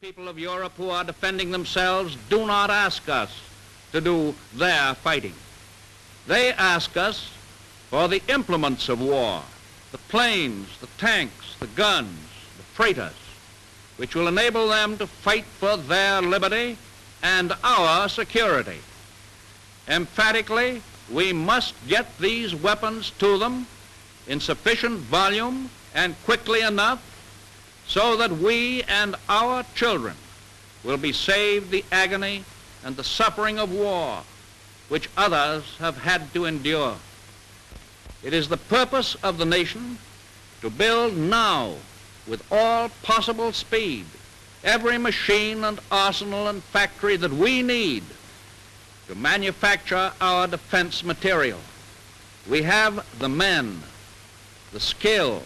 The people of Europe who are defending themselves do not ask us to do their fighting. They ask us for the implements of war, the planes, the tanks, the guns, the freighters, which will enable them to fight for their liberty and our security. Emphatically, we must get these weapons to them in sufficient volume and quickly enough so that we and our children will be saved the agony and the suffering of war which others have had to endure. It is the purpose of the nation to build now with all possible speed every machine and arsenal and factory that we need to manufacture our defense material. We have the men, the skill,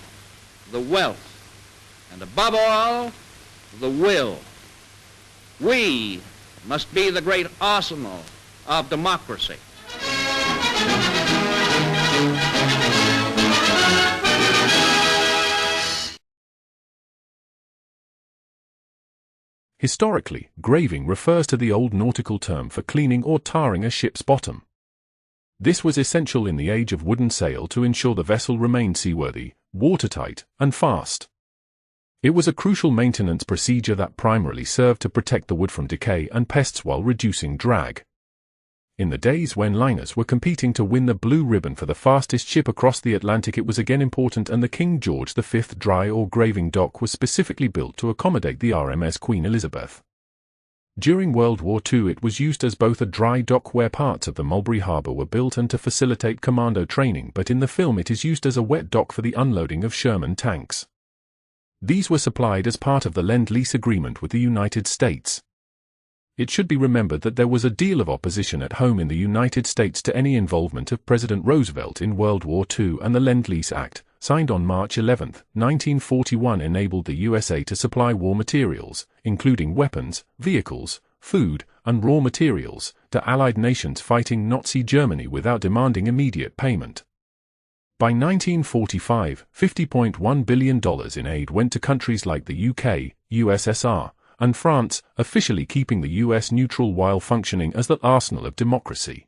the wealth, and above all, the will. We must be the great arsenal of democracy. Historically, graving refers to the old nautical term for cleaning or tarring a ship's bottom. This was essential in the age of wooden sail to ensure the vessel remained seaworthy, watertight, and fast. It was a crucial maintenance procedure that primarily served to protect the wood from decay and pests while reducing drag. In the days when liners were competing to win the blue ribbon for the fastest ship across the Atlantic, it was again important, and the King George V dry or graving dock was specifically built to accommodate the RMS Queen Elizabeth. During World War II, it was used as both a dry dock where parts of the Mulberry Harbour were built and to facilitate commando training, but in the film it is used as a wet dock for the unloading of Sherman tanks. These were supplied as part of the Lend-Lease agreement with the United States. It should be remembered that there was a deal of opposition at home in the United States to any involvement of President Roosevelt in World War II, and the Lend-Lease Act, signed on March 11, 1941, enabled the USA to supply war materials, including weapons, vehicles, food, and raw materials, to Allied nations fighting Nazi Germany without demanding immediate payment. By 1945, $50.1 billion in aid went to countries like the UK, USSR, and France, officially keeping the US neutral while functioning as the arsenal of democracy.